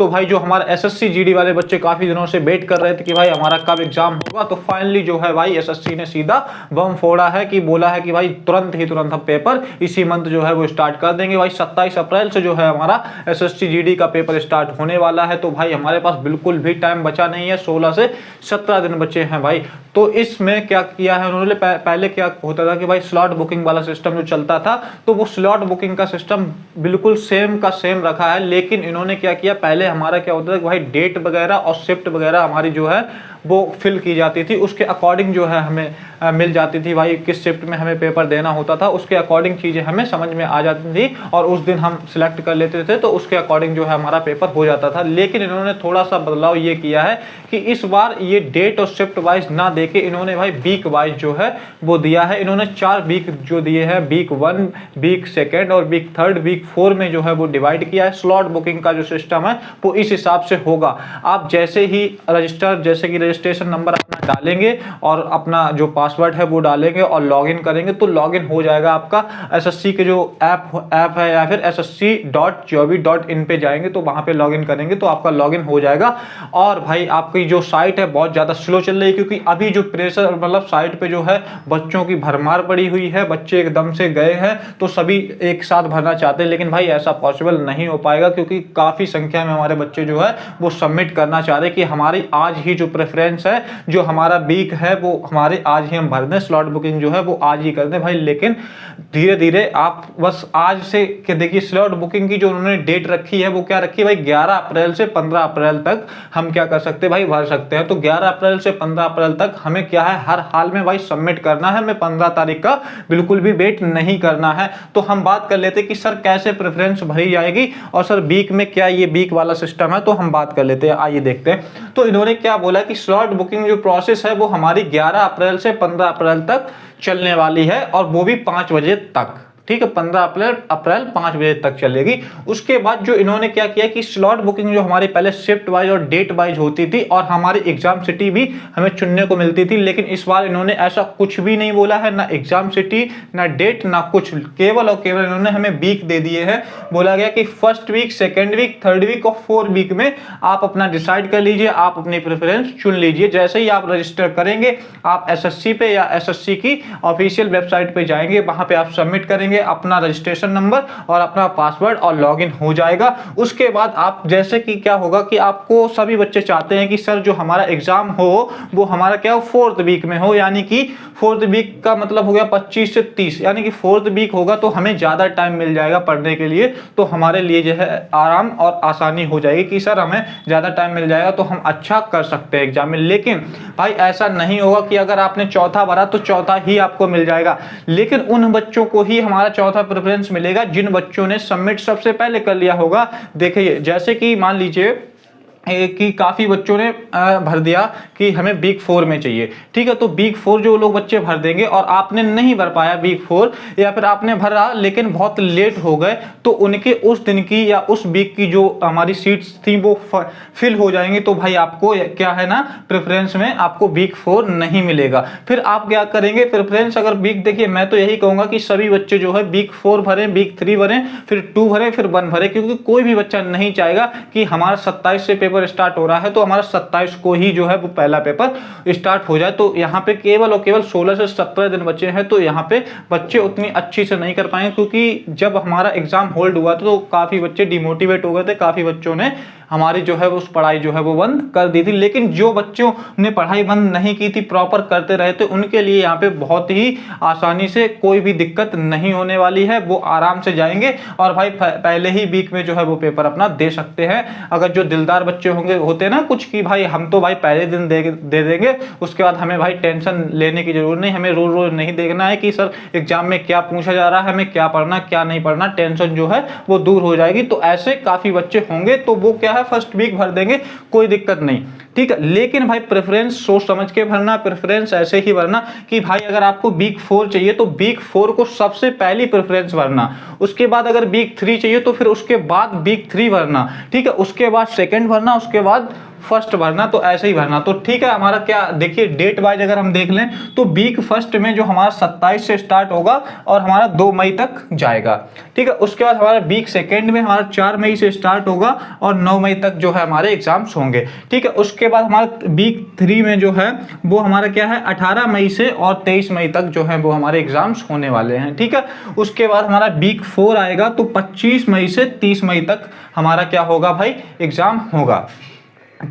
तो भाई जो हमारा एसएससी जीडी वाले बच्चे काफ़ी दिनों से वेट कर रहे थे कि भाई हमारा कब एग्जाम होगा, तो फाइनली जो है भाई एसएससी ने सीधा बम फोड़ा है कि बोला है कि भाई तुरंत हम पेपर इसी मंथ जो है वो स्टार्ट कर देंगे। भाई 27 अप्रैल से जो है हमारा एसएससी जीडी का पेपर स्टार्ट होने वाला है। तो भाई हमारे पास बिल्कुल भी टाइम बचा नहीं है, 16 से 17 दिन बचे हैं भाई। तो इसमें क्या किया है उन्होंने, पहले क्या होता था कि भाई स्लॉट बुकिंग वाला सिस्टम जो चलता था, तो वो स्लॉट बुकिंग का सिस्टम बिल्कुल सेम का सेम रखा है। लेकिन इन्होंने क्या किया, पहले हमारा क्या होता था कि भाई डेट वगैरह और शिफ्ट वगैरह हमारी जो है वो फिल की जाती थी, उसके अकॉर्डिंग जो है हमें मिल जाती थी भाई किस शिफ्ट में हमें पेपर देना होता था, उसके अकॉर्डिंग चीज़ें हमें समझ में आ जाती थी और उस दिन हम सिलेक्ट कर लेते थे, तो उसके अकॉर्डिंग जो है हमारा पेपर हो जाता था। लेकिन इन्होंने थोड़ा सा बदलाव ये किया है कि इस बार ये डेट और शिफ्ट वाइज ना देके इन्होंने भाई वीक वाइज जो है वो दिया है। इन्होंने 4 वीक जो दिए हैं, वीक 1, वीक 2 और वीक 3, वीक 4 में जो है वो डिवाइड किया है। स्लॉट बुकिंग का जो सिस्टम है वो इस हिसाब से होगा। आप जैसे ही जैसे कि रजिस्ट्रेशन नंबर अपना डालेंगे और अपना जो पासवर्ड है वो डालेंगे और लॉगिन करेंगे, तो लॉगिन हो जाएगा आपका एसएससी के जो ऐप है या फिर ssc.gov.in पे जाएंगे तो वहां पे लॉगिन करेंगे तो आपका लॉगिन हो जाएगा। और भाई आपकी जो साइट है बहुत ज़्यादा स्लो चल रही है, क्योंकि अभी जो प्रेशर मतलब साइट पे जो है बच्चों की भरमार पड़ी हुई है, बच्चे एकदम से गए हैं तो सभी एक साथ भरना चाहते हैं, लेकिन भाई ऐसा पॉसिबल नहीं हो पाएगा क्योंकि काफ़ी संख्या में हमारे बच्चे जो है वो सबमिट करना चाह रहे हैं कि हमारी आज ही जो प्रेफरेंस है, जो हमारा वीक है वो हमारे आज ही हम भर दें, स्लॉट बुकिंग जो है वो आज ही कर दें भाई। लेकिन धीरे धीरे आप बस आज से कि देखिए स्लॉट बुकिंग की जो उन्होंने डेट रखी है वो क्या रखी है भाई, 11 अप्रैल से 15 अप्रैल तक हम क्या कर सकते हैं भाई, भर सकते हैं। तो 11 अप्रैल से 15 अप्रैल तक हमें क्या है हर हाल में भाई सबमिट करना है, हमें 15 तारीख का बिल्कुल भी वेट नहीं करना है। तो हम बात कर लेते हैं कि सर कैसे प्रेफरेंस भरी जाएगी और सर वीक में क्या ये वीक वाला सिस्टम है, तो हम बात कर लेते हैं, आइए देखते हैं। तो इन्होंने क्या बोला कि स्लॉट बुकिंग जो प्रोसेस है वो हमारी 11 अप्रैल से 15 अप्रैल तक चलने वाली है और वो भी 5 बजे तक, ठीक है, 15 अप्रैल 5 बजे तक चलेगी। उसके बाद जो इन्होंने क्या किया कि स्लॉट बुकिंग जो हमारी पहले शिफ्ट वाइज और डेट वाइज होती थी और हमारी एग्जाम सिटी भी हमें चुनने को मिलती थी, लेकिन इस बार इन्होंने ऐसा कुछ भी नहीं बोला है, ना एग्जाम सिटी ना डेट ना कुछ, केवल और केवल इन्होंने हमें वीक दे दिए हैं। बोला गया कि first week, second week, third week और 4 वीक में आप अपना डिसाइड कर लीजिए, आप अपनी प्रेफरेंस चुन लीजिए। जैसे ही आप रजिस्टर करेंगे आप एसएससी पे या एसएससी की ऑफिशियल वेबसाइट पे जाएंगे, वहां पे आप सबमिट करेंगे अपना रजिस्ट्रेशन नंबर और अपना पासवर्ड और लॉगिन हो जाएगा। उसके बाद आप जैसे कि क्या होगा कि आपको सभी बच्चे चाहते हैं कि सर जो हमारा एग्जाम हो वो हमारा क्या हो 4th वीक में हो, यानी कि 4th वीक का मतलब हो गया 25 से 30, यानी कि 4th वीक होगा तो हमें ज्यादा टाइम मिल जाएगा पढ़ने के लिए, तो हमारे लिए जो है आराम और आसानी हो जाएगी कि सर हमें ज्यादा टाइम मिल जाएगा तो हम अच्छा कर सकते हैं एग्जाम में। लेकिन भाई ऐसा नहीं होगा कि अगर आपने चौथा भरा तो चौथा ही आपको मिल जाएगा, लेकिन उन बच्चों को ही हमारा चौथा प्रेफरेंस मिलेगा जिन बच्चों ने सबमिट सबसे पहले कर लिया होगा। देखिए जैसे कि मान लीजिए कि काफ़ी बच्चों ने भर दिया कि हमें वीक 4 में चाहिए, ठीक है, तो वीक 4 जो लोग बच्चे भर देंगे और आपने नहीं भर पाया वीक 4 या फिर आपने भरा लेकिन बहुत लेट हो गए, तो उनके उस दिन की या उस वीक की जो हमारी सीट्स थी वो फिल हो जाएंगी, तो भाई आपको क्या है ना प्रेफरेंस में आपको वीक 4 नहीं मिलेगा। फिर आप क्या करेंगे प्रेफरेंस अगर वीक, देखिए मैं तो यही कहूँगा कि सभी बच्चे जो है वीक 4 भरें, वीक 3 भरें, फिर 2 भरें, फिर 1 भरें, क्योंकि कोई भी बच्चा नहीं चाहेगा कि हमारा 27 से पेपर स्टार्ट हो रहा है तो हमारा 27 को ही जो है वो पहला पेपर स्टार्ट हो जाए। तो यहाँ पे केवल और केवल 16 से 17 दिन बचे हैं, तो यहाँ पे बच्चे उतनी अच्छी से नहीं कर पाएंगे, क्योंकि जब हमारा एग्जाम होल्ड हुआ था तो काफी बच्चे डिमोटिवेट हो गए थे, काफी बच्चों ने हमारी जो है उस पढ़ाई जो है वो बंद कर दी थी। लेकिन जो बच्चों ने पढ़ाई बंद नहीं की थी, प्रॉपर करते रहे थे, उनके लिए यहाँ पे बहुत ही आसानी से कोई भी दिक्कत नहीं होने वाली है, वो आराम से जाएंगे और भाई पहले ही वीक में जो है वो पेपर अपना दे सकते हैं। अगर जो दिलदार बच्चे होते हैं ना कुछ कि भाई हम तो भाई पहले दिन दे देंगे, उसके बाद हमें भाई टेंशन लेने की जरूरत नहीं, हमें रोज रोज नहीं देखना है कि सर एग्जाम में क्या पूछा जा रहा है, हमें क्या पढ़ना क्या नहीं पढ़ना, टेंशन जो है वो दूर हो जाएगी। तो ऐसे काफी बच्चे होंगे, तो वो क्या है फर्स्ट वीक भर देंगे, कोई दिक्कत नहीं, ठीक है। लेकिन भाई प्रेफरेंस सोच समझ के भरना, प्रेफरेंस ऐसे ही भरना कि भाई अगर आपको वीक 4 चाहिए तो वीक 4 को सबसे पहली प्रेफरेंस भरना, उसके बाद अगर वीक 3 चाहिए तो फिर उसके बाद वीक 3 भरना, ठीक है, उसके बाद सेकंड भरना, उसके बाद फर्स्ट भरना, तो ऐसे ही भरना। तो ठीक है, हमारा क्या देखिए डेट वाइज अगर हम देख लें तो वीक फर्स्ट में जो हमारा 27 से स्टार्ट होगा और हमारा 2 मई तक जाएगा। ठीक है, उसके बाद हमारा वीक सेकेंड में हमारा 4 मई से स्टार्ट होगा और 9 मई तक जो है हमारे एग्जाम्स होंगे। ठीक है, उसके बाद हमारा वीक 3 में जो है वो हमारा क्या है 18 मई से और 23 मई तक जो है वो हमारे एग्जाम्स होने वाले हैं। ठीक है, उसके बाद हमारा वीक 4 आएगा तो 25 मई से 30 मई तक हमारा क्या होगा भाई एग्जाम होगा।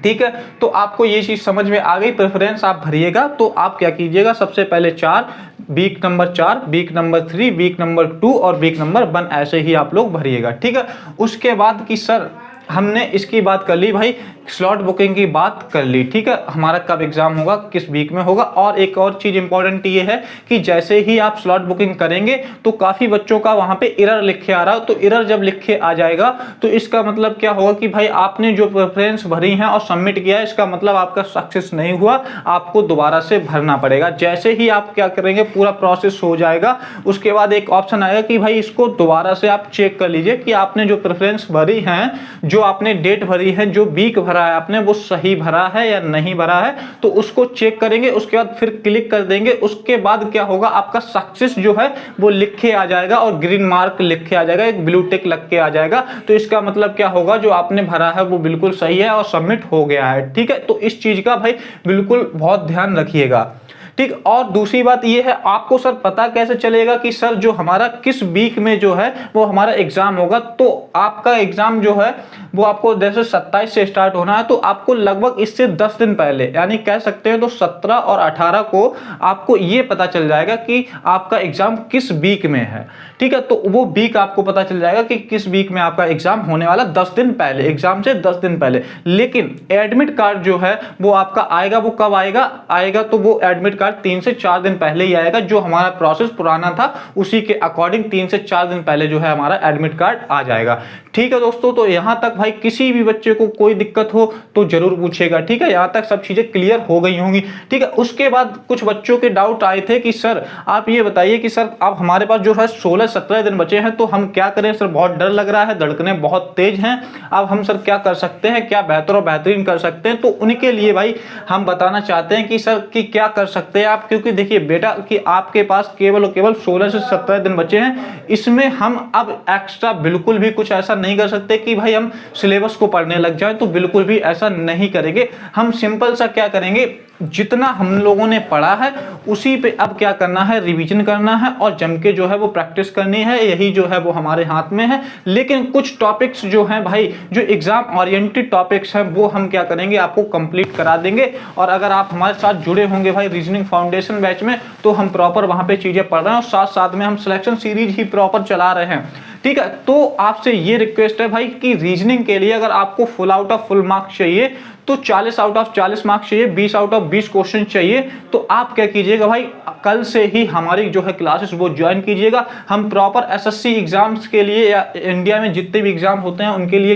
ठीक है, तो आपको ये चीज समझ में आ गई, प्रेफरेंस आप भरिएगा। तो आप क्या कीजिएगा, सबसे पहले 4 week number 4, week number 3, week number 2 और वीक नंबर 1 ऐसे ही आप लोग भरिएगा। ठीक है, उसके बाद कि सर हमने इसकी बात कर ली भाई, स्लॉट बुकिंग की बात कर ली। ठीक है, हमारा कब एग्जाम होगा, किस वीक में होगा। और एक और चीज इंपॉर्टेंट ये है कि जैसे ही आप स्लॉट बुकिंग करेंगे तो काफी बच्चों का वहां पे एरर लिख के आ रहा है। तो एरर जब लिख के आ जाएगा तो इसका मतलब क्या होगा कि भाई आपने जो प्रेफरेंस भरी है और सबमिट किया है, इसका मतलब आपका सक्सेस नहीं हुआ, आपको दोबारा से भरना पड़ेगा। जैसे ही आप क्या करेंगे, पूरा प्रोसेस हो जाएगा, उसके बाद एक ऑप्शन आएगा कि भाई इसको दोबारा से आप चेक कर लीजिए कि आपने जो प्रेफरेंस भरी है, जो आपने डेट भरी है, जो वीक भरा है आपने, वो सही भरा है या नहीं भरा है। तो उसको चेक करेंगे, उसके बाद फिर क्लिक कर देंगे। उसके बाद क्या होगा, आपका सक्सेस जो है वो लिख के आ जाएगा और ग्रीन मार्क लिख के आ जाएगा, एक ब्लू टिक लग के आ जाएगा। तो इसका मतलब क्या होगा, जो आपने भरा है वो बिल्कुल सही है और सबमिट हो गया है। ठीक है, तो इस चीज का भाई बिल्कुल बहुत ध्यान रखिएगा। ठीक, और दूसरी बात ये है, आपको सर पता कैसे चलेगा कि सर जो हमारा किस वीक में जो है वो हमारा एग्जाम होगा। तो आपका एग्जाम जो है वो आपको जैसे 27 से स्टार्ट होना है, तो आपको लगभग इससे 10 दिन पहले, यानी कह सकते हैं तो 17 और 18 को आपको ये पता चल जाएगा कि आपका एग्जाम किस वीक में है। ठीक है, तो वो वीक आपको पता चल जाएगा कि किस वीक में आपका एग्जाम होने वाला, 10 दिन पहले, एग्जाम से 10 दिन पहले। लेकिन एडमिट कार्ड जो है वो आपका आएगा, वो कब आएगा तो वो एडमिट कार्ड 3 से 4 दिन पहले ही आएगा। जो हमारा प्रोसेस पुराना था उसी के अकॉर्डिंग 3 से 4 दिन पहले जो है हमारा एडमिट कार्ड आ जाएगा। ठीक है दोस्तों, तो यहां तक भाई किसी भी बच्चे को कोई दिक्कत हो तो जरूर पूछेगा। ठीक है, यहां तक सब चीजें क्लियर हो गई होंगी। ठीक है, उसके बाद कुछ बच्चों के डाउट आए थे कि सर आप ये बताइए कि सर अब हमारे पास जो है 16-17 दिन बचे हैं, तो हम क्या करें सर, बहुत डर लग रहा है, धड़कनें बहुत तेज हैं, अब हम सर क्या कर सकते हैं, क्या बेहतर और बेहतरीन कर सकते हैं। तो उनके लिए भाई हम बताना चाहते हैं कि सर कि क्या कर सकते हैं आप, क्योंकि देखिए बेटा कि आपके पास केवल और केवल 16 से 17 दिन बचे हैं। इसमें हम अब एक्स्ट्रा बिल्कुल भी कुछ ऐसा नहीं कर सकते कि भाई हम सिलेबस को पढ़ने लग जाएं, तो बिल्कुल भी ऐसा नहीं करेंगे। हम सिंपल सा क्या करेंगे, जितना हम लोगों ने पढ़ा है उसी पे अब क्या करना है, रिवीजन करना है और जम के जो है वो प्रैक्टिस करनी है। यही जो है वो हमारे हाथ में है। लेकिन कुछ टॉपिक्स जो हैं भाई, जो एग्जाम ओरिएंटेड टॉपिक्स हैं, वो हम क्या करेंगे, आपको कंप्लीट करा देंगे। और अगर आप हमारे साथ जुड़े होंगे भाई रीजनिंग फाउंडेशन बैच में, तो हम प्रॉपर वहां पे चीजें पढ़ रहे हैं और साथ साथ में हम सिलेक्शन सीरीज ही प्रॉपर चला रहे हैं। ठीक है, तो आपसे ये रिक्वेस्ट है भाई कि रीजनिंग के लिए अगर आपको full out of full marks चाहिए तो 40 आउट ऑफ 40 मार्क्स चाहिए, 20 आउट ऑफ 20 क्वेश्चन चाहिए, तो आप क्या कीजिएगा भाई, कल से ही हमारी जो है क्लासेस वो ज्वाइन कीजिएगा। हम प्रॉपर एसएससी एग्जाम्स के लिए या इंडिया में जितने भी एग्जाम होते हैं उनके लिए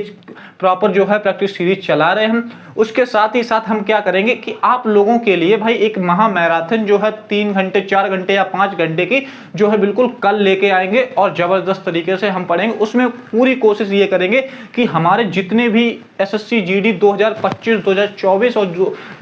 प्रॉपर जो है प्रैक्टिस सीरीज चला रहे हैं। उसके साथ ही साथ हम क्या करेंगे कि आप लोगों के लिए भाई एक महा मैराथन जो है 3 घंटे 4 घंटे या 5 घंटे की जो है बिल्कुल कल लेके आएंगे और जबरदस्त तरीके से हम पढ़ेंगे। उसमें पूरी कोशिश ये करेंगे कि हमारे जितने भी एसएससी जीडी 2025 2024 और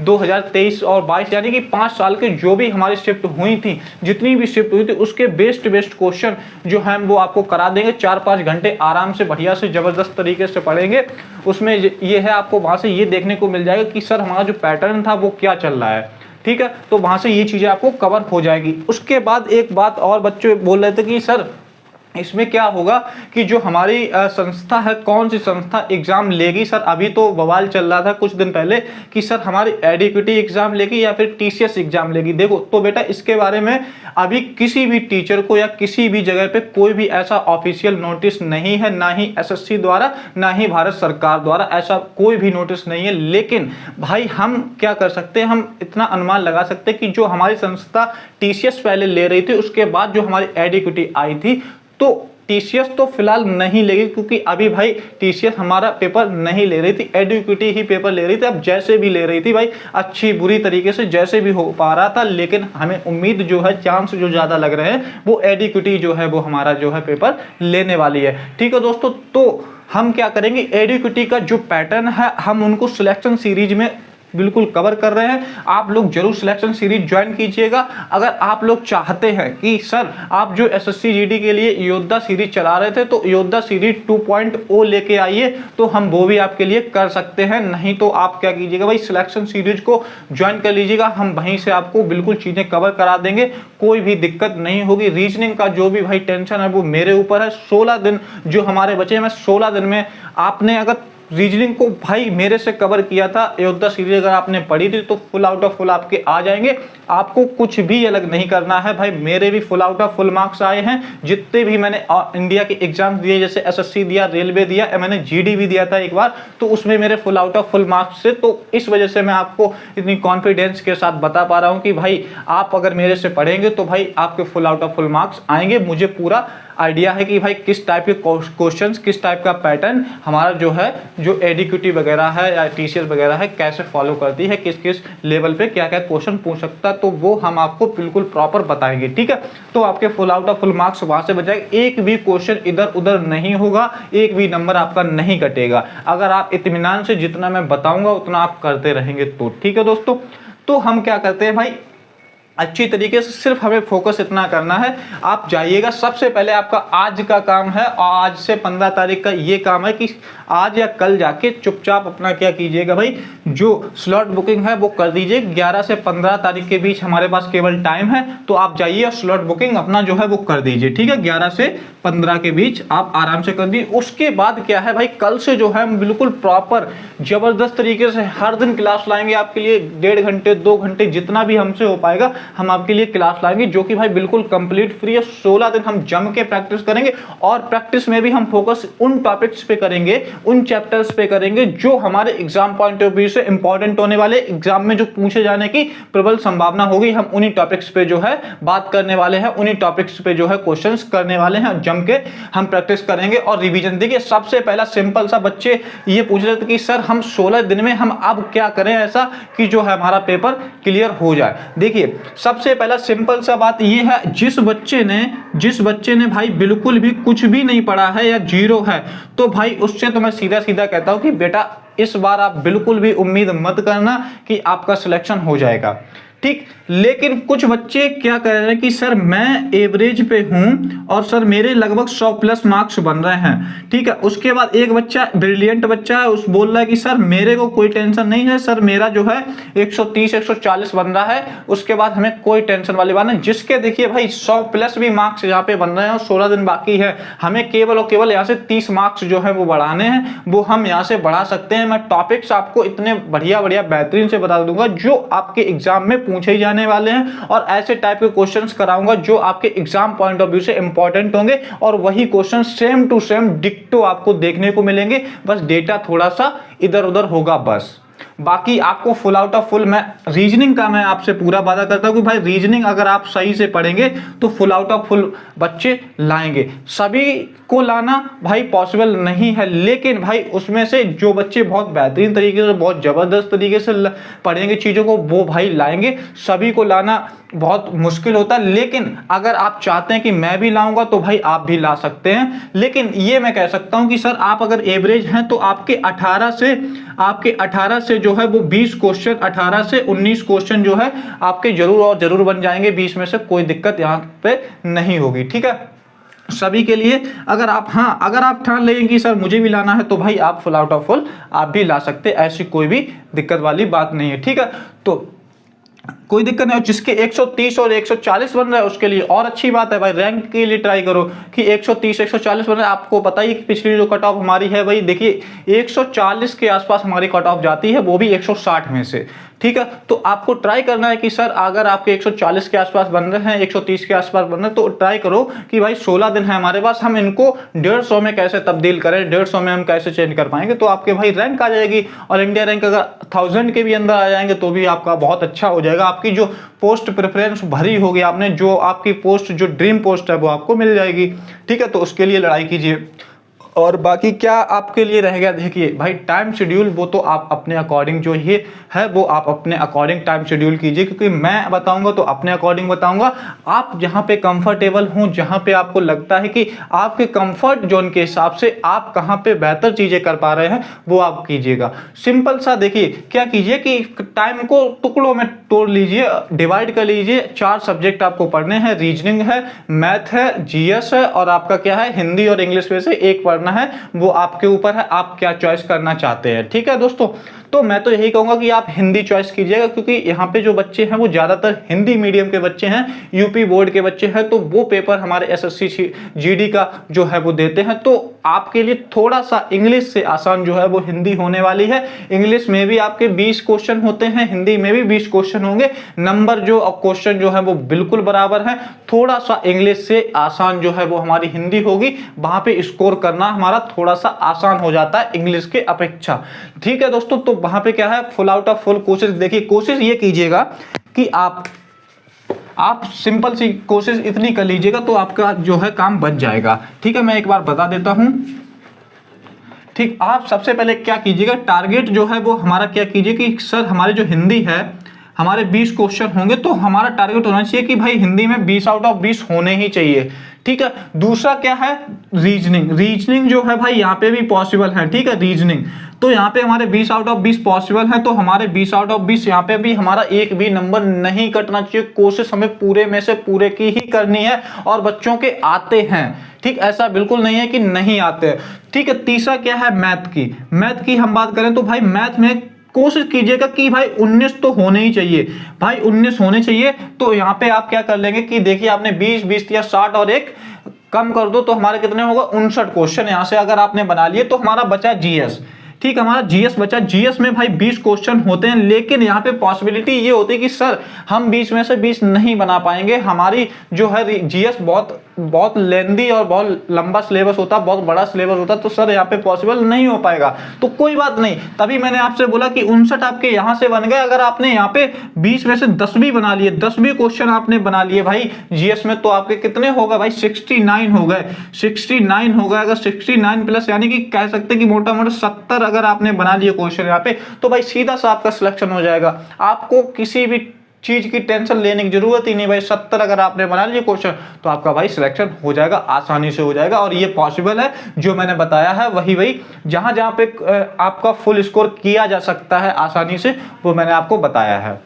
2023 और 22 यानी कि 5 साल के जो भी हमारी शिफ्ट हुई थी, जितनी भी शिफ्ट हुई थी, उसके बेस्ट क्वेश्चन जो है वो आपको करा देंगे। 4-5 घंटे आराम से बढ़िया से जबरदस्त तरीके से पढ़ेंगे। उसमें ये है, आपको वहां से ये देखने को मिल जाएगा कि सर हमारा जो पैटर्न था वो क्या चल रहा है। ठीक है, तो वहां से ये चीजें आपको कवर हो जाएगी। उसके बाद एक बात और बच्चे बोल रहे थे कि सर इसमें क्या होगा कि जो हमारी संस्था है, कौन सी संस्था एग्जाम लेगी सर। अभी तो बवाल चल रहा था कुछ दिन पहले कि सर हमारी एडीक्यूटी एग्जाम लेगी या फिर टीसीएस एग्जाम लेगी। देखो तो बेटा इसके बारे में अभी किसी भी टीचर को या किसी भी जगह पे कोई भी ऐसा ऑफिशियल नोटिस नहीं है, ना ही एसएससी द्वारा ना ही भारत सरकार द्वारा ऐसा कोई भी नोटिस नहीं है। लेकिन भाई हम क्या कर सकते हैं, हम इतना अनुमान लगा सकते हैं कि जो हमारी संस्था टीसीएस पहले ले रही थी, उसके बाद जो हमारी एडीक्यूटी आई थी, तो टीसीएस तो फिलहाल नहीं लेगी क्योंकि अभी भाई टीसीएस हमारा पेपर नहीं ले रही थी, एडीक्यूटी ही पेपर ले रही थी। अब जैसे भी ले रही थी भाई, अच्छी बुरी तरीके से जैसे भी हो पा रहा था, लेकिन हमें उम्मीद जो है, चांस जो ज़्यादा लग रहे हैं वो एडीक्यूटी जो है वो हमारा जो है पेपर लेने वाली है। ठीक है दोस्तों, तो हम क्या करेंगे, एडीक्यूटी का जो पैटर्न है हम उनको सिलेक्शन सीरीज में बिल्कुल कवर कर रहे हैं। आप लोग जरूर सिलेक्शन सीरीज ज्वाइन कीजिएगा। अगर आप लोग चाहते हैं कि सर आप जो एसएससी जीडी के लिए योद्धा सीरीज चला रहे थे तो योद्धा सीरीज 2.0 लेके आइए, तो हम वो भी आपके लिए कर सकते हैं। नहीं तो आप क्या कीजिएगा भाई, सिलेक्शन सीरीज को ज्वाइन कर लीजिएगा, हम वहीं से आपको बिल्कुल चीजें कवर करा देंगे, कोई भी दिक्कत नहीं होगी। रीजनिंग का जो भी भाई टेंशन है वो मेरे ऊपर है। 16 दिन जो हमारे बचे हैं, मैं 16 दिन में आपने अगर रीजनिंग को भाई मेरे से कवर किया था, योद्धा सीरीज अगर आपने पढ़ी थी तो फुल आउट ऑफ फुल आपके आ जाएंगे। आपको कुछ भी अलग नहीं करना है भाई, मेरे भी full out of full marks आए हैं। जितने भी मैंने इंडिया के एग्जाम दिए, जैसे एसएससी दिया, रेलवे दिया, मैंने जीडी भी दिया था एक बार, तो उसमें मेरे full out of full marks से, तो इस वजह से मैं आपको इतनी कॉन्फिडेंस के साथ बता पा रहा हूँ कि भाई आप अगर मेरे से पढ़ेंगे तो भाई आपके full out of full marks आएंगे। मुझे पूरा आइडिया है कि भाई किस टाइप के क्वेश्चंस, किस टाइप का पैटर्न हमारा जो है, जो एडीक्यूटी वगैरह है या टीसीएस वगैरह है, कैसे फॉलो करती है, किस किस लेवल पे क्या क्या क्वेश्चन पूछ सकता है, तो वो हम आपको बिल्कुल प्रॉपर बताएंगे। ठीक है, तो आपके full out of full marks वहां से बच जाएगा, एक भी क्वेश्चन इधर उधर नहीं होगा, एक भी नंबर आपका नहीं कटेगा। अगर आप इत्मीनान से जितना मैं बताऊंगा उतना आप करते रहेंगे तो ठीक है दोस्तों। तो हम क्या करते हैं भाई, अच्छी तरीके से सिर्फ हमें फोकस इतना करना है, आप जाइएगा। सबसे पहले आपका आज का काम है, और आज से 15 तारीख का ये काम है कि आज या कल जाके चुपचाप अपना क्या कीजिएगा भाई, जो स्लॉट बुकिंग है वो कर दीजिए। 11 से 15 तारीख के बीच हमारे पास केवल टाइम है, तो आप जाइए और स्लॉट बुकिंग अपना जो है वो कर दीजिए। ठीक है, 11 से 15 के बीच आप आराम से कर दीजिए। उसके बाद क्या है भाई, कल से जो है हम बिल्कुल प्रॉपर जबरदस्त तरीके से हर दिन क्लास लाएंगे आपके लिए। 1.5 घंटे 2 घंटे जितना भी हमसे हो पाएगा हम आपके लिए क्लास लाएंगे, जो कि भाई बिल्कुल कंप्लीट फ्री है। 16 दिन हम जम के प्रैक्टिस करेंगे, और प्रैक्टिस में भी हम फोकस उन टॉपिक्स पे करेंगे, उन चैप्टर्स पे करेंगे जो हमारे एग्जाम पॉइंट ऑफ व्यू से इंपॉर्टेंट होने वाले, एग्जाम में जो पूछे जाने की प्रबल संभावना होगी, हम उन्हीं टॉपिक्स पे जो है बात करने वाले हैं, उन्हीं टॉपिक्स पे जो है क्वेश्चंस करने वाले हैं। जम के हम प्रैक्टिस करेंगे और रिवीजन। देखिए सबसे पहला सिंपल सा, बच्चे ये पूछ रहे थे कि सर हम 16 दिन में हम अब क्या करें ऐसा कि जो है हमारा पेपर क्लियर हो जाए। देखिए सबसे पहला सिंपल सा बात ये है, जिस बच्चे ने भाई बिल्कुल भी कुछ भी नहीं पढ़ा है या जीरो है, तो भाई उससे तो मैं सीधा सीधा कहता हूं कि बेटा इस बार आप बिल्कुल भी उम्मीद मत करना कि आपका सिलेक्शन हो जाएगा। ठीक, लेकिन कुछ बच्चे क्या कह रहे हैं कि सर मैं एवरेज पे हूं और सर मेरे लगभग 100 प्लस मार्क्स बन रहे हैं। ठीक है, उसके बाद एक बच्चा ब्रिलियंट बच्चा है, उस बोल रहा है कि सर मेरे को कोई टेंशन नहीं है, सर मेरा जो है 130 140 बन रहा है, उसके बाद हमें कोई टेंशन वाली बात नहीं। जिसके देखिए भाई 100 प्लस भी मार्क्स यहाँ पे बन रहे हैं और 16 दिन बाकी है, हमें केवल और केवल यहाँ से 30 मार्क्स जो है वो बढ़ाने हैं, वो हम यहाँ से बढ़ा सकते हैं। मैं टॉपिक्स आपको इतने बढ़िया बढ़िया बेहतरीन से बता दूंगा जो आपके एग्जाम में पूछे जाने वाले हैं, और ऐसे टाइप के क्वेश्चंस कराऊंगा जो आपके एग्जाम पॉइंट ऑफ व्यू से इंपॉर्टेंट होंगे, और वही क्वेश्चन सेम टू सेम डिक्टो आपको देखने को मिलेंगे, बस डेटा थोड़ा सा इधर उधर होगा बस। बाकी आपको फुल आउट ऑफ फुल, मैं रीजनिंग का मैं आपसे पूरा वादा करता हूं कि भाई रीजनिंग अगर आप सही से पढ़ेंगे तो फुल आउट ऑफ फुल बच्चे लाएंगे। सभी को लाना भाई पॉसिबल नहीं है, लेकिन भाई उसमें से जो बच्चे बहुत बेहतरीन तरीके से, बहुत जबरदस्त तरीके से पढ़ेंगे चीजों को, वो भाई लाएंगे। सभी को लाना बहुत मुश्किल होता है, लेकिन अगर आप चाहते हैं कि मैं भी लाऊंगा तो भाई आप भी ला सकते हैं। लेकिन ये मैं कह सकता हूं कि सर आप अगर एवरेज हैं तो आपके 18 से जो है वो 20 क्वेश्चन, 18 से 19 क्वेश्चन जो है आपके जरूर और जरूर बन जाएंगे। 20 में से कोई दिक्कत यहाँ पे नहीं होगी। ठीक है, सभी के लिए। अगर आप ठान लेंगे कि सर मुझे भी लाना है, तो भाई आप फुल आउट ऑफ फुल आप भी ला सकते हैं, ऐसी कोई भी दिक्कत वाली बात नहीं है। ठीक है, तो कोई दिक्कत नहीं। और जिसके 130 और 140 बन रहा है उसके लिए और अच्छी बात है भाई, रैंक के लिए ट्राई करो कि 130 140 बन रहा है। आपको पता ही कि पिछली जो कट ऑफ हमारी है भाई, देखिए 140 के आसपास हमारी कट ऑफ जाती है, वो भी 160 में से। ठीक है, तो आपको ट्राई करना है कि सर अगर आपके 140 के आसपास बन रहे हैं, 130 के आसपास बन रहे हैं, तो ट्राई करो कि भाई 16 दिन है हमारे पास, हम इनको 150 में कैसे तब्दील करें, 150 में हम कैसे चेंज कर पाएंगे, तो आपके भाई रैंक आ जाएगी। और इंडिया रैंक अगर 1000 के भी अंदर आ जाएंगे तो भी आपका बहुत अच्छा हो जाएगा। आपकी जो पोस्ट प्रेफरेंस भरी होगी आपने, जो आपकी पोस्ट जो ड्रीम पोस्ट है वो आपको मिल जाएगी। ठीक है, तो उसके लिए लड़ाई कीजिए। और बाकी क्या आपके लिए रह गया, देखिए भाई टाइम शेड्यूल वो तो आप अपने अकॉर्डिंग जो ये है वो आप अपने अकॉर्डिंग टाइम शेड्यूल कीजिए, क्योंकि मैं बताऊंगा तो अपने अकॉर्डिंग बताऊंगा। आप जहां पे कंफर्टेबल हो, जहां पे आपको लगता है कि आपके कंफर्ट जोन के हिसाब से आप कहां पे बेहतर चीजें कर पा रहे हैं वो आप कीजिएगा। सिंपल सा देखिए क्या कीजिए कि टाइम को टुकड़ों में तोड़ लीजिए, डिवाइड कर लीजिए। 4 सब्जेक्ट आपको पढ़ने हैं, रीजनिंग है, मैथ है, जीएस है और आपका क्या है हिंदी और इंग्लिश में से एक पढ़ना है। वो आपके ऊपर है, आप क्या चॉइस करना चाहते हैं। ठीक है दोस्तों, तो मैं तो यही कहूंगा कि आप हिंदी चॉइस कीजिएगा, क्योंकि यहाँ पे जो बच्चे हैं वो ज्यादातर हिंदी मीडियम के बच्चे हैं, यूपी बोर्ड के बच्चे हैं, तो वो पेपर हमारे एसएससी जीडी का जो है वो देते हैं। तो आपके लिए थोड़ा सा इंग्लिश से आसान जो है वो हिंदी होने वाली है। इंग्लिश में भी आपके 20 क्वेश्चन होते हैं, हिंदी में भी 20 क्वेश्चन होंगे। नंबर जो क्वेश्चन जो है वो बिल्कुल बराबर है। थोड़ा सा इंग्लिश से आसान जो है वो हमारी हिंदी होगी, वहां पे स्कोर करना हमारा थोड़ा सा आसान हो जाता है इंग्लिश के अपेक्षा। ठीक है दोस्तों, तो वहां पे क्या है फुल आउट ऑफ फुल कोशिश, देखिए कोशिश ये कीजिएगा कि आप सिंपल सी कोशिश इतनी कर लीजिएगा तो आपका जो है काम बच जाएगा। ठीक है, मैं एक बार बता देता हूं। ठीक, आप सबसे पहले क्या कीजिएगा, टारगेट जो है वो हमारा क्या कीजिए कि सर हमारे जो हिंदी है हमारे 20 क्वेश्चन होंगे, तो हमारा टारगेट होना चाहिए कि भाई हिंदी में 20 आउट ऑफ 20 होने ही चाहिए। ठीक है, दूसरा क्या है रीजनिंग जो है भाई यहाँ पे भी पॉसिबल है। ठीक है, रीजनिंग तो यहाँ पे हमारे 20 आउट ऑफ 20 पॉसिबल है, तो हमारे 20 आउट ऑफ 20 यहाँ पे भी हमारा एक भी नंबर नहीं कटना चाहिए। कोशिश हमें पूरे में से पूरे की ही करनी है और बच्चों के आते हैं। ठीक, ऐसा बिल्कुल नहीं है कि नहीं आते हैं। ठीक है, तीसरा क्या है मैथ की हम बात करें तो भाई मैथ में कोशिश कीजिएगा कि भाई 19 तो होने ही चाहिए, भाई 19 होने चाहिए। तो यहाँ पे आप क्या कर लेंगे कि देखिए आपने 20 या 60 और एक कम कर दो तो हमारे कितने होगा 59 क्वेश्चन यहाँ से अगर आपने बना लिए। तो हमारा बचा जीएस। ठीक, हमारा जीएस बचा। जीएस में भाई 20 क्वेश्चन होते हैं, लेकिन यहाँ पे पॉसिबिलिटी ये होती है कि सर हम 20 में से 20 नहीं बना पाएंगे। हमारी जो है जीएस बहुत लेंदी और बहुत लंबा सिलेबस होता है, बहुत बड़ा सिलेबस होता है, तो सर यहाँ पे पॉसिबल नहीं हो पाएगा। तो कोई बात नहीं, तभी मैंने आपसे बोला कि 59 आपके यहाँ से बन गए। अगर आपने यहाँ पे 20 में से 10 भी बना लिए, 10 भी क्वेश्चन आपने बना लिए भाई जीएस में, तो आपके कितने हो गए भाई 69 हो गए। 69 हो गए, अगर 69 प्लस यानी कि कह सकते कि मोटा मोटा 70 अगर आपने बना लिए क्वेश्चन यहाँ पे, तो भाई सीधा सा आपका सिलेक्शन हो जाएगा। आपको किसी भी चीज की टेंशन लेने की जरूरत ही नहीं भाई। 70 अगर आपने बना लिए क्वेश्चन तो आपका भाई सिलेक्शन हो जाएगा, आसानी से हो जाएगा। और ये पॉसिबल है, जो मैंने बताया है वही जहां जहां पे आपका फुल स्कोर किया जा सकता है आसानी से, वो मैंने आपको बताया है।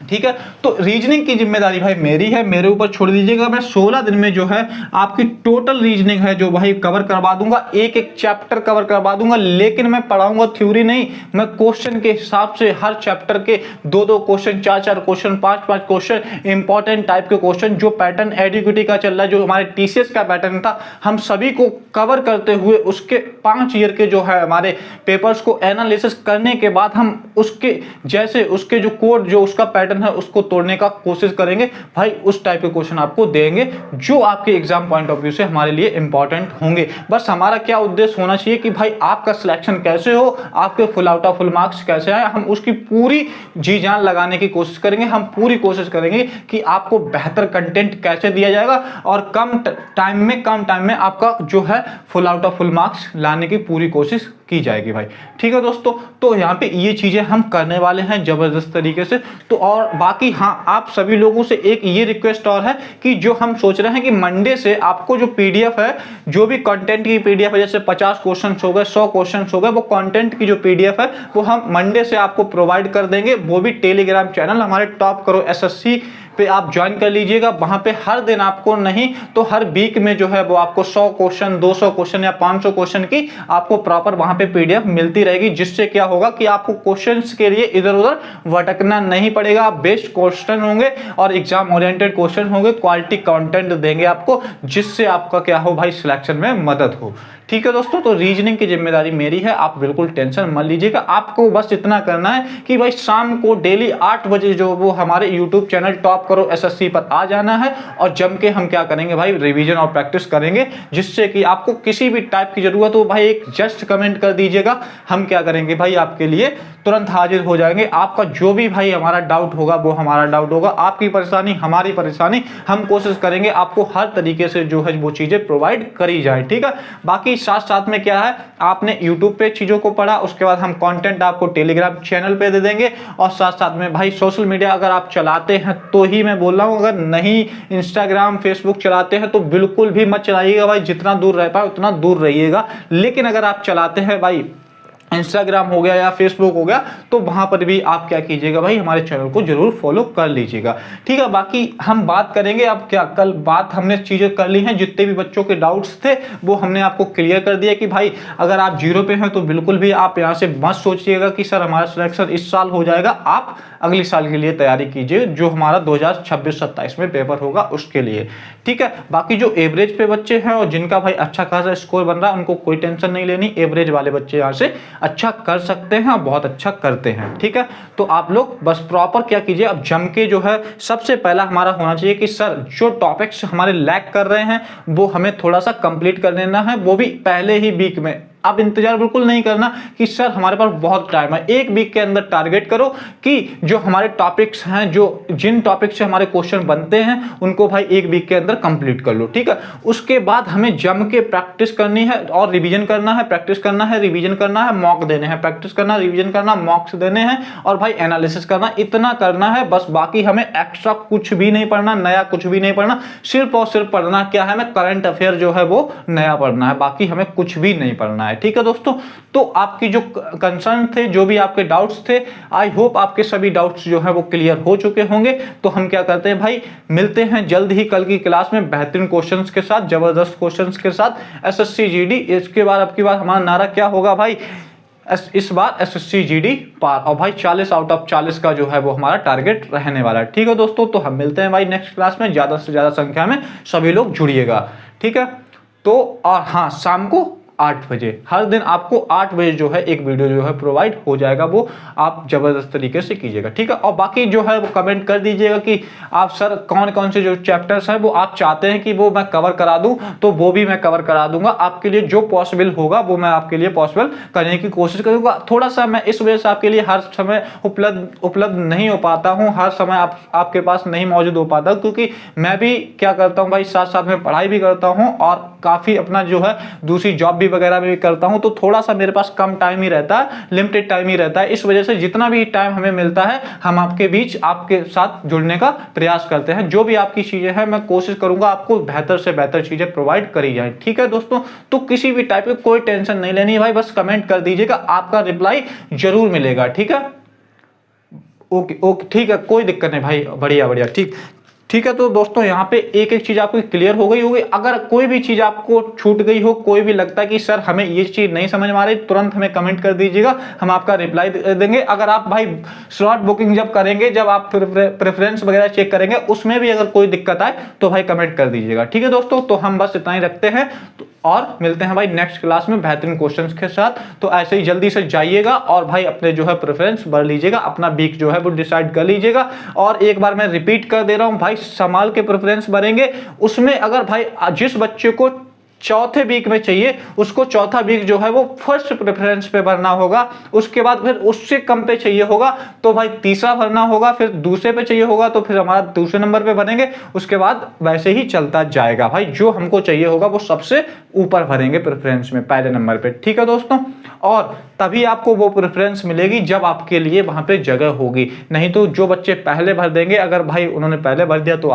ठीक है, तो रीजनिंग की जिम्मेदारी भाई मेरी है, मेरे ऊपर छोड़ दीजिएगा। मैं 16 दिन में जो है आपकी टोटल रीजनिंग है जो भाई कवर करवा दूंगा, एक एक चैप्टर कवर करवा दूंगा। लेकिन मैं पढ़ाऊंगा थ्योरी नहीं, मैं क्वेश्चन के हिसाब से हर चैप्टर के 2-2 question, 4-4 question, 5-5 question, important type के क्वेश्चन, जो पैटर्न एडुकेटी का चल रहा है, जो हमारे टीसीएस का पैटर्न था, हम सभी को कवर करते हुए उसके 5 ईयर के जो है हमारे पेपर्स को एनालिसिस करने के बाद हम उसके जैसे उसके जो कोड जो उसका पैटर्न है उसको तोड़ने का कोशिश करेंगे भाई। उस टाइप के क्वेश्चन आपको देंगे जो आपके एग्जाम पॉइंट ऑफ व्यू से हमारे लिए इंपॉर्टेंट होंगे। बस हमारा क्या उद्देश्य होना चाहिए कि भाई आपका सिलेक्शन कैसे हो, आपके full out of full marks कैसे आए, हम उसकी पूरी जी जान लगाने की कोशिश करेंगे। हम पूरी कोशिश करेंगे कि आपको बेहतर कंटेंट कैसे दिया जाएगा और कम टाइम में आपका जो है full out of full marks लाने की पूरी कोशिश की जाएगी भाई। ठीक है दोस्तों, तो यहाँ पे ये चीजें हम करने वाले हैं जबरदस्त तरीके से। तो और बाकी हाँ, आप सभी लोगों से एक ये रिक्वेस्ट और है कि जो हम सोच रहे हैं कि मंडे से आपको जो पीडीएफ है, जो भी कंटेंट की पीडीएफ है, जैसे 50 क्वेश्चन हो गए, 100 क्वेश्चन हो गए, वो कंटेंट की जो पीडीएफ है वो हम मंडे से आपको प्रोवाइड कर देंगे। वो भी टेलीग्राम चैनल हमारे टॉप करो एसएससी पे आप ज्वाइन कर लीजिएगा। वहां पे हर दिन आपको नहीं तो हर वीक में जो है वो आपको 100 क्वेश्चन, 200 क्वेश्चन या 500 क्वेश्चन की आपको प्रॉपर वहां पे पीडीएफ मिलती रहेगी, जिससे क्या होगा कि आपको क्वेश्चंस के लिए इधर उधर भटकना नहीं पड़ेगा। बेस्ट क्वेश्चन होंगे और एग्जाम ओरिएंटेड क्वेश्चन होंगे, क्वालिटी कंटेंट देंगे आपको, जिससे आपका क्या हो भाई सिलेक्शन में मदद हो। ठीक है दोस्तों, तो रीजनिंग की जिम्मेदारी मेरी है, आप बिल्कुल टेंशन मत लीजिएगा। आपको बस इतना करना है कि भाई शाम को डेली 8 बजे जो वो हमारे यूट्यूब चैनल टॉप करो एसएससी पर आ जाना है और जम के हम क्या करेंगे भाई रिवीजन और प्रैक्टिस करेंगे, जिससे कि आपको किसी भी टाइप की जरूरत हो भाई एक जस्ट कमेंट कर दीजिएगा, हम क्या करेंगे भाई आपके लिए तुरंत हाजिर हो जाएंगे। आपका जो भी भाई हमारा डाउट होगा वो हमारा डाउट होगा, आपकी परेशानी हमारी परेशानी, हम कोशिश करेंगे आपको हर तरीके से जो है वो चीजें प्रोवाइड करी जाए। ठीक है, बाकी साथ साथ में क्या है, आपने यूट्यूब पे चीज़ों को पढ़ा, उसके बाद हम कंटेंट आपको टेलीग्राम चैनल पे दे देंगे। और साथ साथ में भाई सोशल मीडिया अगर आप चलाते हैं तो ही मैं बोल रहा हूँ, अगर नहीं इंस्टाग्राम फेसबुक चलाते हैं तो बिल्कुल भी मत चलाइएगा भाई, जितना दूर रह पाए उतना दूर रहिएगा। लेकिन अगर आप चलाते हैं भाई इंस्टाग्राम हो गया या फेसबुक हो गया, तो वहां पर भी आप क्या कीजिएगा भाई, हमारे चैनल को जरूर फॉलो कर लीजिएगा, ठीक है। बाकी हम बात करेंगे अब क्या, कल बात हमने चीजें कर ली हैं, जितने भी बच्चों के डाउट्स थे वो हमने आपको क्लियर कर दिया कि भाई अगर आप जीरो पे हैं तो बिल्कुल भी आप यहाँ से मत सोचिएगा कि सर हमारा सिलेक्शन इस साल हो जाएगा। आप अगले साल के लिए तैयारी कीजिए, जो हमारा 2026-27 में पेपर होगा उसके लिए, ठीक है। बाकी जो एवरेज पे बच्चे हैं और जिनका भाई अच्छा खासा स्कोर बन रहा है, उनको कोई टेंशन नहीं लेनी। एवरेज वाले बच्चे यहाँ से अच्छा कर सकते हैं और बहुत अच्छा करते हैं, ठीक है। तो आप लोग बस प्रॉपर क्या कीजिए, अब जम के जो है सबसे पहला हमारा होना चाहिए कि सर जो टॉपिक्स हमारे लैग कर रहे हैं वो हमें थोड़ा सा कंप्लीट कर लेना है, वो भी पहले ही वीक में। आप इंतजार बिल्कुल नहीं करना कि सर हमारे पास बहुत टाइम है, एक वीक के अंदर टारगेट करो कि जो हमारे टॉपिक्स हैं, जो जिन टॉपिक से हमारे क्वेश्चन बनते हैं उनको भाई एक वीक के अंदर कंप्लीट कर लो, ठीक है। उसके बाद हमें जम के प्रैक्टिस करनी है और रिवीजन करना है, प्रैक्टिस करना है, रिवीजन करना है, मॉक देने हैं, प्रैक्टिस करना, रिवीजन करना, मॉक्स देने हैं और भाई एनालिसिस करना, इतना करना है बस। बाकी हमें एक्स्ट्रा कुछ भी नहीं पढ़ना, नया कुछ भी नहीं पढ़ना, सिर्फ और सिर्फ पढ़ना क्या है, हमें करंट अफेयर जो है वो नया पढ़ना है, बाकी हमें कुछ भी नहीं पढ़ना है, ठीक है दोस्तों। तो आपकी जो कंसर्न थे, जो भी आपके डाउट्स थे, आई होप आपके सभी डाउट्स जो है वो क्लियर हो चुके होंगे। तो हम क्या करते हैं भाई, मिलते हैं जल्द ही कल की क्लास में बेहतरीन क्वेश्चंस के साथ, जबरदस्त क्वेश्चंस के साथ, एसएससी जीडी। इसके बाद अब की बार हमारा नारा क्या होगा भाई, इस बार एसएससी जीडी पार, और भाई 40 आउट ऑफ 40 का जो है वो हमारा टारगेट रहने वाला है, ठीक है दोस्तों। तो हम मिलते हैं भाई नेक्स्ट क्लास में, ज्यादा से ज्यादा संख्या में सभी लोग जुड़िएगा, ठीक है। तो और हाँ, शाम को 8 बजे हर दिन आपको 8 बजे जो है एक वीडियो जो है प्रोवाइड हो जाएगा, वो आप जबरदस्त तरीके से कीजिएगा, ठीक है। और बाकी जो है वो कमेंट कर दीजिएगा कि आप सर कौन कौन से जो चैप्टर्स हैं वो आप चाहते हैं कि वो मैं कवर करा दूं, तो वो भी मैं कवर करा दूंगा आपके लिए, जो पॉसिबल होगा वो मैं आपके लिए पॉसिबल करने की कोशिश करूंगा। थोड़ा सा मैं इस वजह से आपके लिए हर समय उपलब्ध नहीं हो पाता हूँ, हर समय आपके पास नहीं मौजूद हो पाता, क्योंकि मैं भी क्या करता हूँ भाई, साथ साथ में पढ़ाई भी करता हूँ और काफी अपना जो है दूसरी जॉब वगैरह भी करता हूं, तो थोड़ा सा मेरे पास कम टाइम ही रहता है, लिमिटेड टाइम ही रहता है। इस वजह से जितना भी टाइम हमें मिलता है हम आपके बीच आपके साथ जुड़ने का प्रयास करते हैं। जो भी आपकी चीजें हैं मैं कोशिश करूंगा आपको बेहतर से बेहतर चीजें प्रोवाइड करी जाए, ठीक है दोस्तों। तो किसी भी टाइप की कोई टेंशन नहीं लेनी भाई, बस कमेंट कर दीजिएगा, आपका रिप्लाई जरूर मिलेगा, ठीक है। ओके ओके, ठीक है, कोई दिक्कत नहीं भाई, बढ़िया बढ़िया, ठीक है। तो दोस्तों यहाँ पे एक एक चीज आपको क्लियर हो गई होगी। अगर कोई भी चीज आपको छूट गई हो, कोई भी लगता है कि सर हमें ये चीज नहीं समझ में आ रही, तुरंत हमें कमेंट कर दीजिएगा, हम आपका रिप्लाई देंगे। अगर आप भाई स्लॉट बुकिंग जब करेंगे, जब आप प्रेफरेंस वगैरह चेक करेंगे, उसमें भी अगर कोई दिक्कत आए तो भाई कमेंट कर दीजिएगा, ठीक है दोस्तों। तो हम बस इतना ही रखते हैं और मिलते हैं भाई नेक्स्ट क्लास में बेहतरीन क्वेश्चंस के साथ। तो ऐसे ही जल्दी से जाइएगा और भाई अपने जो है प्रेफरेंस भर लीजिएगा, अपना वीक जो है वो डिसाइड कर लीजिएगा। और एक बार मैं रिपीट कर दे रहा हूं भाई, संभाल के प्रेफरेंस भरेंगे। उसमें अगर भाई जिस बच्चे को चौथे वीक में चाहिए, उसको चौथा वीक जो है वो फर्स्ट प्रेफरेंस पे भरना होगा। उसके बाद फिर उससे कम पे चाहिए होगा तो भाई तीसरा भरना होगा, फिर दूसरे पे चाहिए होगा तो फिर हमारा दूसरे नंबर पे भरेंगे। उसके बाद वैसे ही चलता जाएगा भाई, जो हमको चाहिए होगा वो सबसे ऊपर भरेंगे प्रेफरेंस में, पहले नंबर पे, ठीक है दोस्तों। और तभी आपको वो प्रेफरेंस मिलेगी जब आपके लिए वहां पे जगह होगी। नहीं तो जो बच्चे पहले भर देंगे, अगर भाई उन्होंने पहले भर दिया तो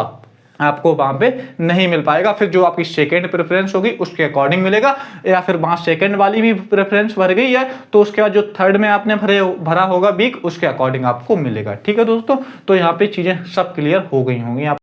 आपको वहां पे नहीं मिल पाएगा। फिर जो आपकी सेकंड प्रेफरेंस होगी उसके अकॉर्डिंग मिलेगा, या फिर वहां सेकंड वाली भी प्रेफरेंस भर गई है तो उसके बाद जो थर्ड में आपने भरा होगा वीक, उसके अकॉर्डिंग आपको मिलेगा, ठीक है दोस्तों। तो यहाँ पे चीजें सब क्लियर हो गई होंगी।